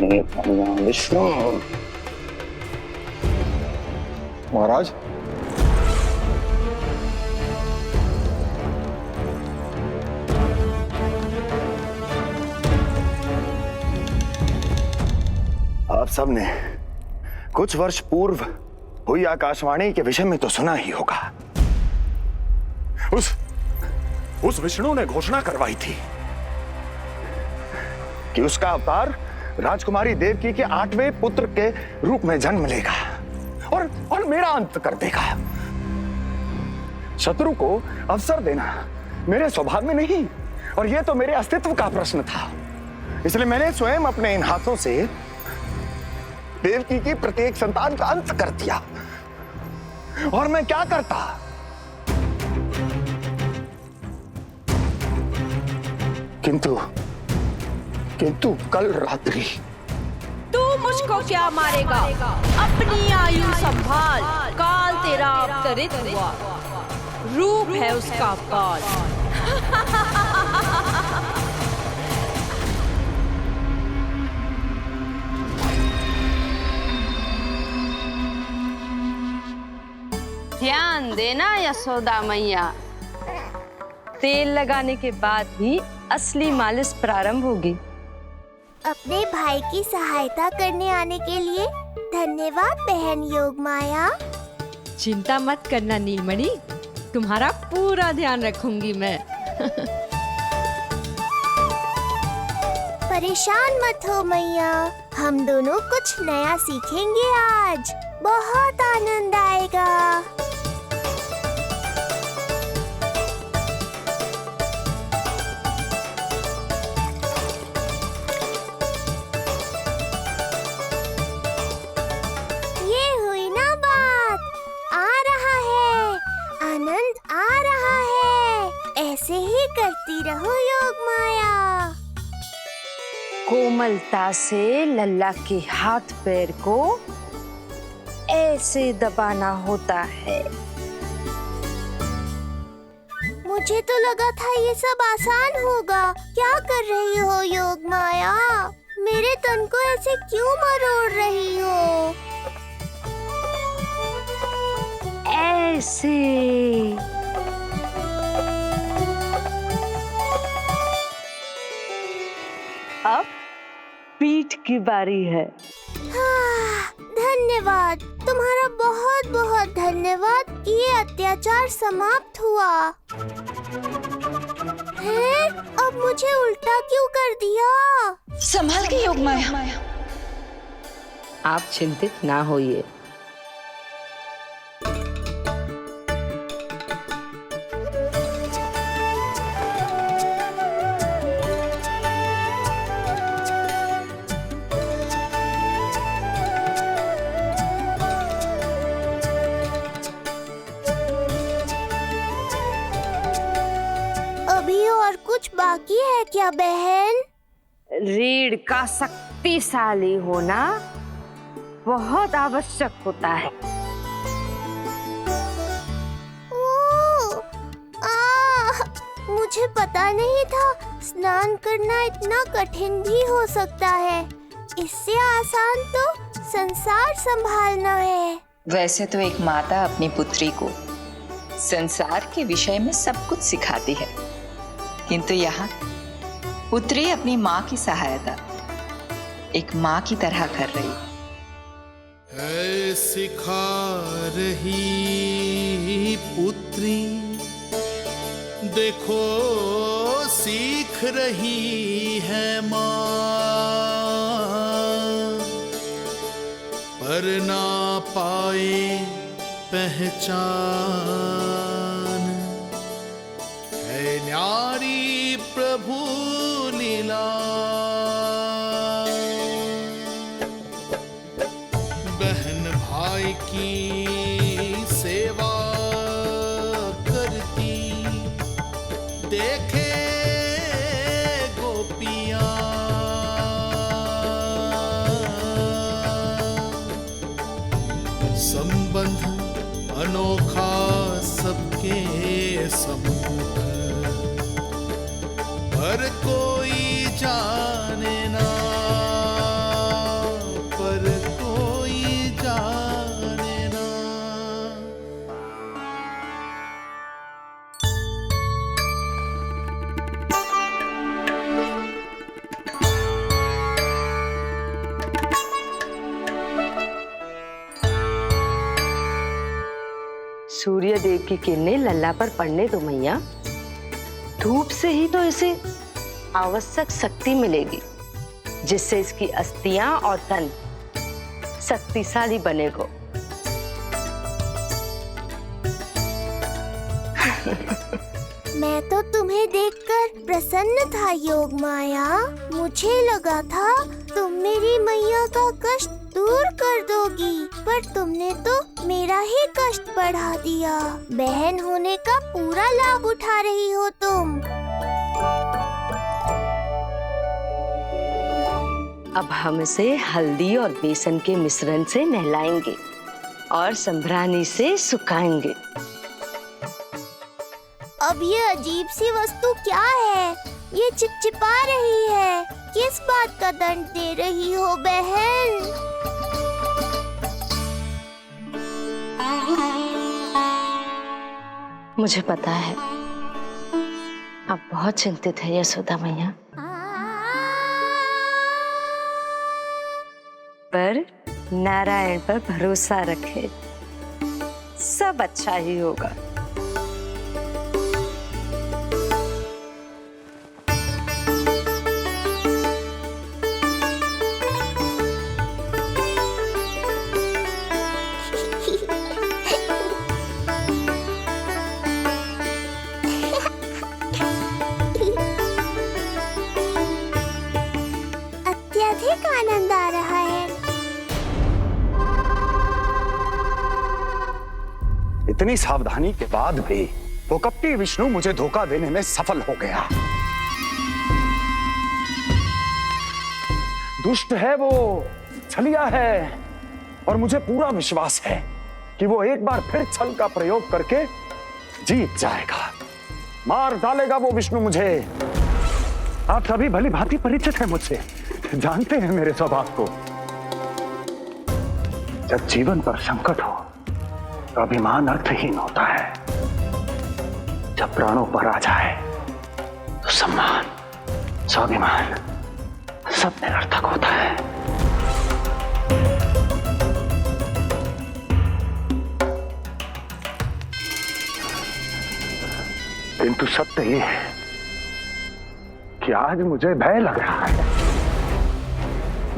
विष्णु। महाराज, आप सबने कुछ वर्ष पूर्व हुई आकाशवाणी के विषय में तो सुना ही होगा। उस विष्णु ने घोषणा करवाई थी कि उसका अवतार राजकुमारी देवकी के 8वें पुत्र के रूप में जन्म लेगा और मेरा अंत कर देगा। शत्रु को अवसर देना मेरे स्वभाव में नहीं, और यह तो मेरे अस्तित्व का प्रश्न था। इसलिए मैंने स्वयं अपने इन हाथों से देवकी की प्रत्येक संतान का अंत कर दिया। और मैं क्या करता? किंतु कल रात्रि तू मुझको क्या मारेगा? अपनी आयु संभाल, काल तेरा अवतरित हुआ, रूप है उसका काल। ध्यान देना यशोदा मैया, तेल लगाने के बाद ही असली मालिश प्रारंभ होगी। अपने भाई की सहायता करने आने के लिए धन्यवाद बहन योगमाया। चिंता मत करना नीलमणि, तुम्हारा पूरा ध्यान रखूंगी मैं। परेशान मत हो मैया, हम दोनों कुछ नया सीखेंगे आज। बहुत आनंद आएगा। करती रहो योग माया। कोमलता से लल्ला के हाथ पैर को ऐसे दबाना होता है। मुझे तो लगा था ये सब आसान होगा। क्या कर रही हो योग माया? मेरे तन को ऐसे क्यों मरोड़ रही हो? ऐसे अब पीठ की बारी है। धन्यवाद, तुम्हारा बहुत बहुत धन्यवाद। ये अत्याचार समाप्त हुआ है। अब मुझे उल्टा क्यों कर दिया? संभाल के योग माया। आप चिंतित ना होइए। अभी और कुछ बाकी है क्या बहन? रीढ़ का शक्तिशाली होना बहुत आवश्यक होता है। मुझे पता नहीं था स्नान करना इतना कठिन भी हो सकता है। इससे आसान तो संसार संभालना है। वैसे तो एक माता अपनी पुत्री को संसार के विषय में सब कुछ सिखाती है, किंतु यहाँ पुत्री अपनी माँ की सहायता एक माँ की तरह कर रही है। सिखा रही पुत्री, देखो सीख रही है माँ, पर ना पाए पहचान है न्यारी प्रभु लीला। बहन भाई की सेवा करती देखे गोपियां, संबंध अनोखा सबके सम्मुख, हर कोई जाने ना। सूर्य देव की किरणें लल्ला पर पड़ने दो मैया। धूप से ही तो इसे आवश्यक शक्ति मिलेगी, जिससे इसकी अस्थियां और तन शक्तिशाली बनेगा। मैं तो तुम्हें देखकर प्रसन्न था योग माया। मुझे लगा था तुम मेरी मैया का कष्ट दूर कर दोगी, पर तुमने तो मेरा ही कष्ट बढ़ा दिया। बहन होने का पूरा लाभ उठा रही हो तुम। अब हम इसे हल्दी और बेसन के मिश्रण से नहलाएंगे और संभरानी से सुखाएंगे। अब ये अजीब सी वस्तु क्या है? ये चिपचिपा रही है। किस बात का दंड दे रही हो बहन? मुझे पता है आप बहुत चिंतित है यशोदा मैया, पर नारायण पर भरोसा रखे, सब अच्छा ही होगा। अत्यधिक आनंद आ रहा है। इतनी सावधानी के बाद भी वो कपटी विष्णु मुझे धोखा देने में सफल हो गया। दुष्ट है वो, छलिया है, और मुझे पूरा विश्वास है कि वो एक बार फिर छल का प्रयोग करके जीत जाएगा। मार डालेगा वो विष्णु मुझे। आप सभी भली भांति परिचित हैं मुझसे, जानते हैं मेरे स्वभाव को। जब जीवन पर संकट हो तो अभिमान अर्थहीन होता है, जब प्राणों पर आ जाए तो सम्मान, स्वाभिमान सब निरर्थक होता है। किंतु सत्य ये है कि आज मुझे भय लग रहा है।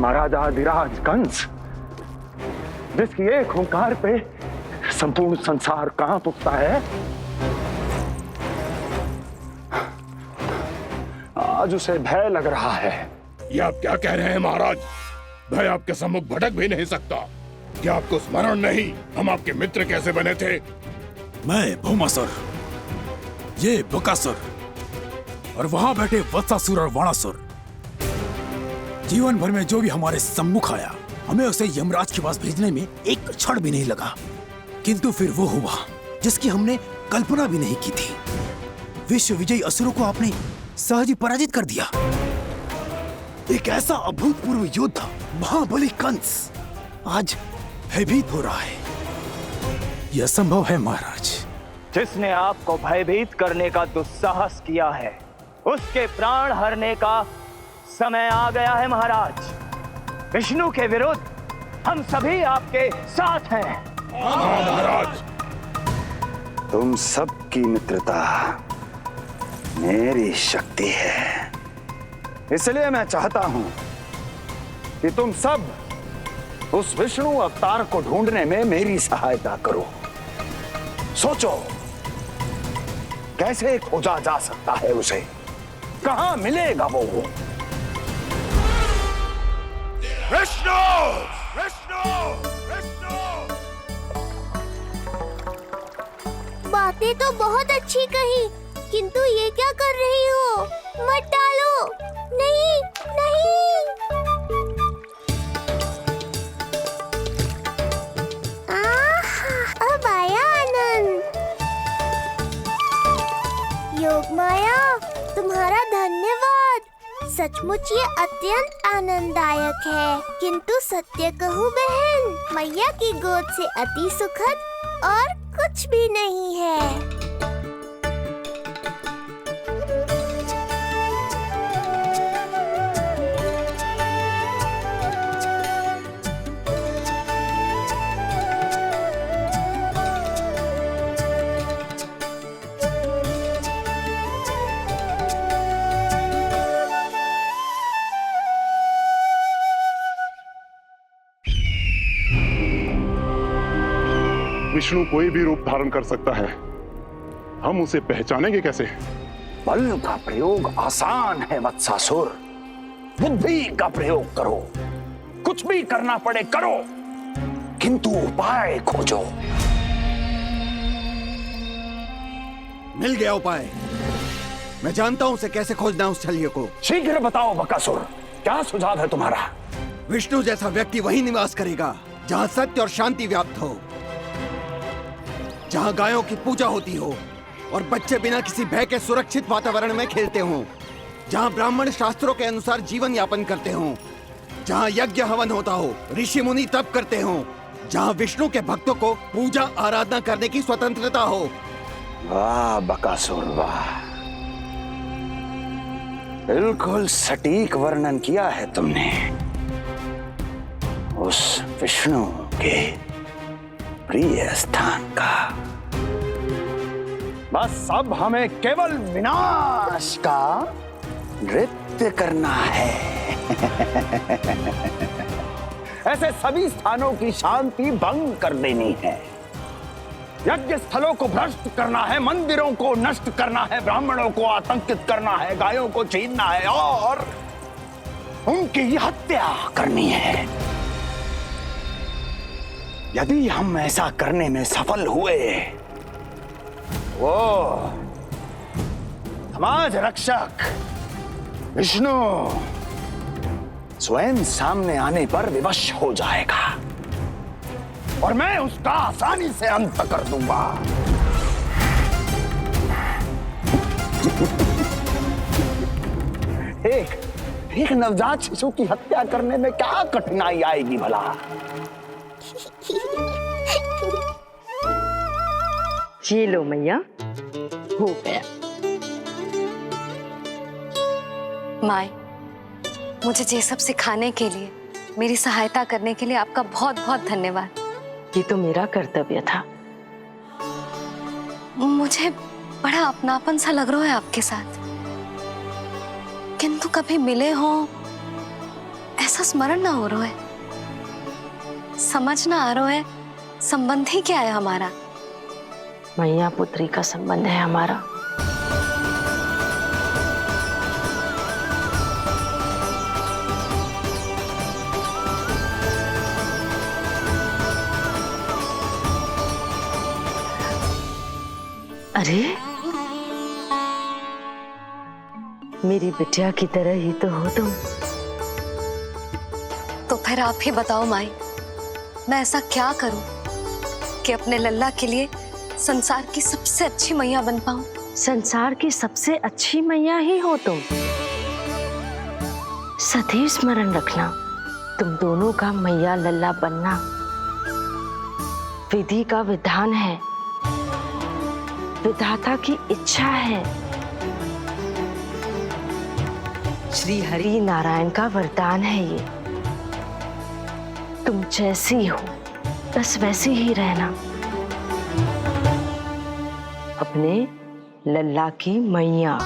महाराजा अधिराज कंस, जिसकी एक हुंकार पे संपूर्ण संसार कांप उठता है, आज उसे भय लग रहा है। ये आप क्या कह रहे हैं महाराज? भय आपके सम्मुख भटक भी नहीं सकता। क्या आपको स्मरण नहीं हम आपके मित्र कैसे बने थे? मैं भौमासुर, ये बकासुर, और वहां बैठे वत्सासुर और वाणासुर। जीवन भर में जो भी हमारे सम्मुख आया, हमें उसे यमराज के पास भेजने में एक क्षण भी नहीं लगा। किंतु फिर वो हुआ जिसकी हमने कल्पना भी नहीं की थी। विश्व विजयी असुरों को आपने सहज ही पराजित कर दिया। एक ऐसा अभूतपूर्व योद्धा महाबली कंस आज भयभीत हो रहा है। यह संभव है महाराज। जिसने आपको भयभीत करने का दुस्साहस किया है, उसके प्राण हरने का समय आ गया है महाराज। विष्णु के विरुद्ध हम सभी आपके साथ हैं। महाराज, तुम सबकी मित्रता मेरी शक्ति है, इसलिए मैं चाहता हूं कि तुम सब उस विष्णु अवतार को ढूंढने में मेरी सहायता करो। सोचो कैसे खोजा जा सकता है उसे, कहां मिलेगा वो? विष्णु! विष्णु! विष्णु! बातें तो बहुत अच्छी कही, किंतु ये क्या कर रही हो? मत डालो। नहीं, नहीं। अब आया आनंद। योग माया, तुम्हारा धन्यवाद। सचमुच ये अत्यंत आनंददायक है। किंतु सत्य कहूँ बहन, मैया की गोद से अति सुखद और कुछ भी नहीं है। विष्णु कोई भी रूप धारण कर सकता है, हम उसे पहचानेंगे कैसे? बल का प्रयोग आसान है वत्सासुर, बुद्धि का प्रयोग करो। कुछ भी करना पड़े करो, किंतु उपाय खोजो। मिल गया उपाय। मैं जानता हूं उसे कैसे खोजना है, उस छलिए को। शीघ्र बताओ बकासुर, क्या सुझाव है तुम्हारा? विष्णु जैसा व्यक्ति वहीं निवास करेगा जहां सत्य और शांति व्याप्त हो, जहां गायों की पूजा होती हो और बच्चे बिना किसी भय के सुरक्षित वातावरण में खेलते हों, जहां ब्राह्मण शास्त्रों के अनुसार जीवन यापन करते हों, जहां यज्ञ हवन होता हो, ऋषि मुनि तप करते हों, जहां विष्णु के भक्तों को पूजा आराधना करने की स्वतंत्रता हो। वाह बकासुर वाह, बिल्कुल सटीक वर्णन किया है तुमने उस विष्णु के प्रिय स्थान का। बस अब हमें केवल विनाश का नृत्य करना है। ऐसे सभी स्थानों की शांति भंग कर देनी है, यज्ञ स्थलों को भ्रष्ट करना है, मंदिरों को नष्ट करना है, ब्राह्मणों को आतंकित करना है, गायों को छीनना है और उनकी हत्या करनी है। यदि हम ऐसा करने में सफल हुए, वो समाज रक्षक विष्णु स्वयं सामने आने पर विवश हो जाएगा और मैं उसका आसानी से अंत कर दूंगा। एक नवजात शिशु की हत्या करने में क्या कठिनाई आएगी भला? ये लो मैया, हो गया। माय, मुझे ये सब सिखाने के लिए, मेरी सहायता करने के लिए आपका बहुत बहुत धन्यवाद। ये तो मेरा कर्तव्य था। मुझे बड़ा अपनापन सा लग रहा है आपके साथ, किंतु कभी मिले हो ऐसा स्मरण ना हो रहा है, समझ ना आ रहा है संबंध ही क्या है हमारा। मैया पुत्री का संबंध है हमारा। अरे मेरी बिटिया की तरह ही तो हो तुम। तो फिर आप ही बताओ माई, मैं ऐसा क्या करूं कि अपने लल्ला के लिए संसार की सबसे अच्छी मैया बन पाऊं? संसार की सबसे अच्छी मैया ही हो तुम। सदैव स्मरण रखना, तुम दोनों का मैया लल्ला बनना विधि का विधान है, विधाता की इच्छा है, श्री हरि नारायण का वरदान है ये। तुम जैसी हो बस वैसी ही रहना, अपने लल्ला की मैया।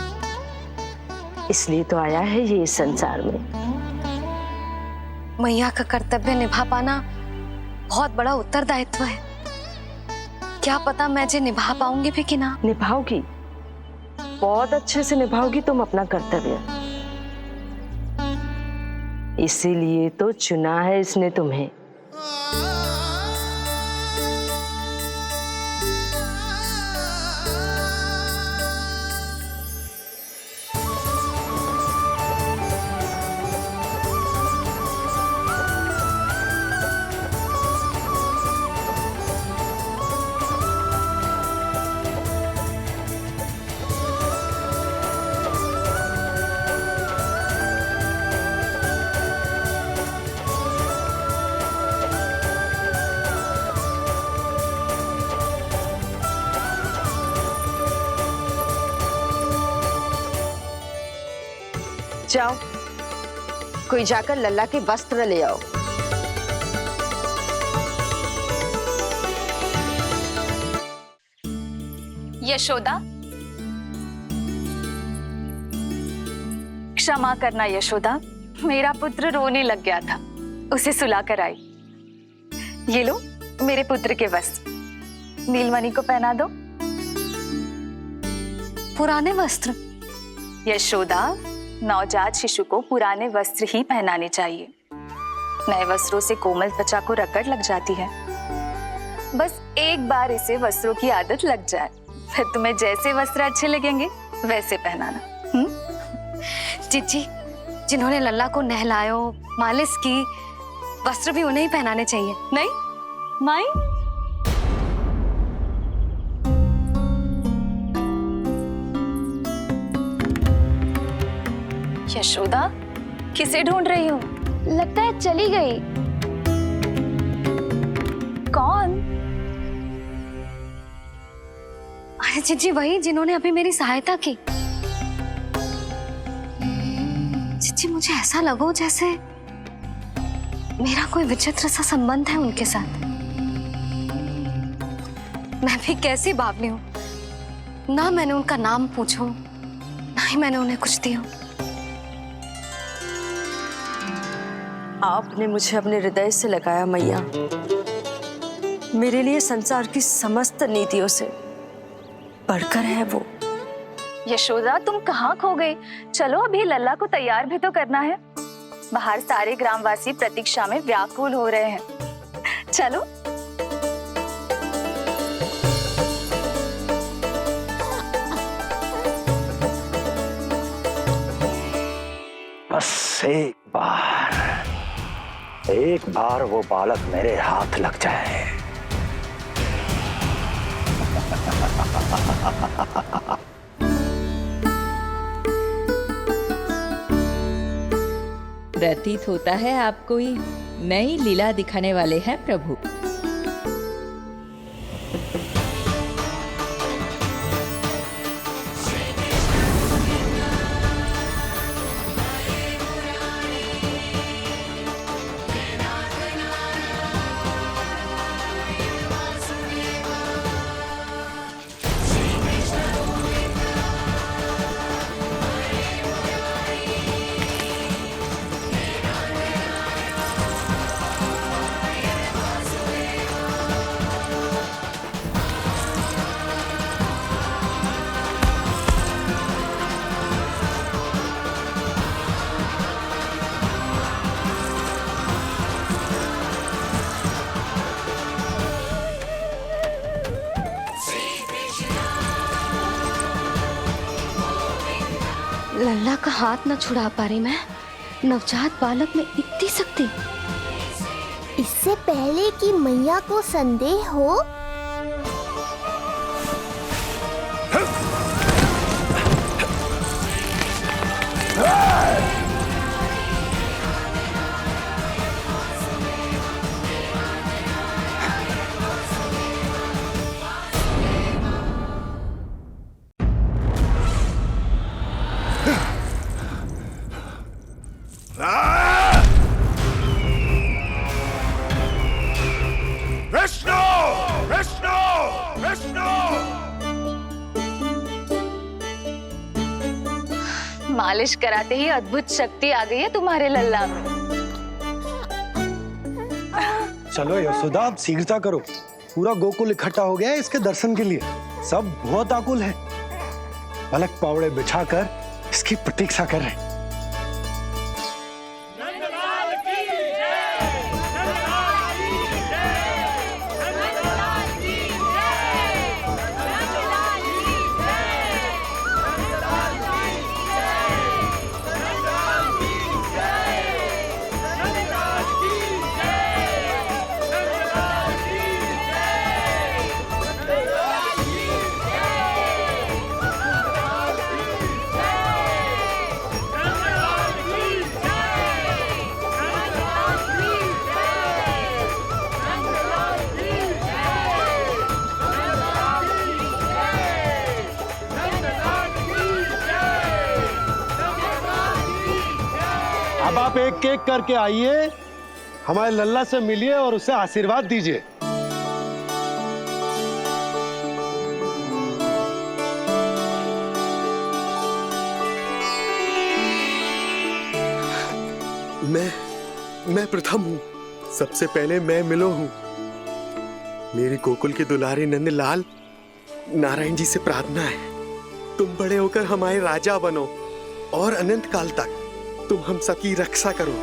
इसलिए तो आया है ये इस संसार में। मैया का कर्तव्य निभा पाना बहुत बड़ा उत्तरदायित्व है। क्या पता मैं जे निभा पाऊंगी भी कि ना। निभाओगी, बहुत अच्छे से निभाओगी तुम अपना कर्तव्य। इसीलिए तो चुना है इसने तुम्हें। जाओ, कोई जाकर लल्ला के वस्त्र ले आओ। यशोदा, क्षमा करना यशोदा, मेरा पुत्र रोने लग गया था, उसे सुलाकर आई। ये लो मेरे पुत्र के वस्त्र, नीलमणि को पहना दो। पुराने वस्त्र? यशोदा, नवजात शिशु को पुराने वस्त्र ही पहनाने चाहिए। नए वस्त्रों से कोमल त्वचा को रगड़ लग जाती है। बस एक बार इसे वस्त्रों की आदत लग जाए, फिर तुम्हें जैसे वस्त्र अच्छे लगेंगे वैसे पहनाना। जीजी, जिन्होंने लल्ला को नहलायो, मालिश की, वस्त्र भी उन्हें ही पहनाने चाहिए, नहीं माई? यशोदा, किसे ढूंढ रही हो? लगता है चली गई। कौन? अरे जीजी, वही जिन्होंने अभी मेरी सहायता की। जीजी, मुझे ऐसा लगा जैसे मेरा कोई विचित्र सा संबंध है उनके साथ। मैं भी कैसी बावली हूँ, ना मैंने उनका नाम पूछा, ना ही मैंने उन्हें कुछ दिया। आपने मुझे अपने हृदय से लगाया मैया। मेरे लिए संसार की समस्त नीतियों से बढ़कर है वो। यशोदा, तुम कहाँ खो गई? चलो, अभी लल्ला को तैयार भी तो करना है। बाहर सारे ग्रामवासी प्रतीक्षा में व्याकुल हो रहे हैं। चलो। बस एक बार वो बालक मेरे हाथ लग जाए। प्रतीत होता है आप कोई नई लीला दिखाने वाले हैं प्रभु। लल्ला का हाथ न छुड़ा पा रही मैं। नवजात बालक में इतनी शक्ति। इससे पहले कि मैया को संदेह हो, मालिश कराते ही अद्भुत शक्ति आ गई है तुम्हारे लल्ला में। चलो यशोदा, आप शीघ्रता करो। पूरा गोकुल इकट्ठा हो गया है इसके दर्शन के लिए। सब बहुत आकुल है। बालक पावड़े बिछाकर इसकी प्रतीक्षा कर रहे हैं। अब आप एक एक करके आइए, हमारे लल्ला से मिलिए और उसे आशीर्वाद दीजिए। मैं प्रथम हूं। सबसे पहले मैं मिलो हूं। मेरी गोकुल के दुलारे नंदलाल, नारायण जी से प्रार्थना है, तुम बड़े होकर हमारे राजा बनो और अनंत काल तक तुम हम सबकी रक्षा करो।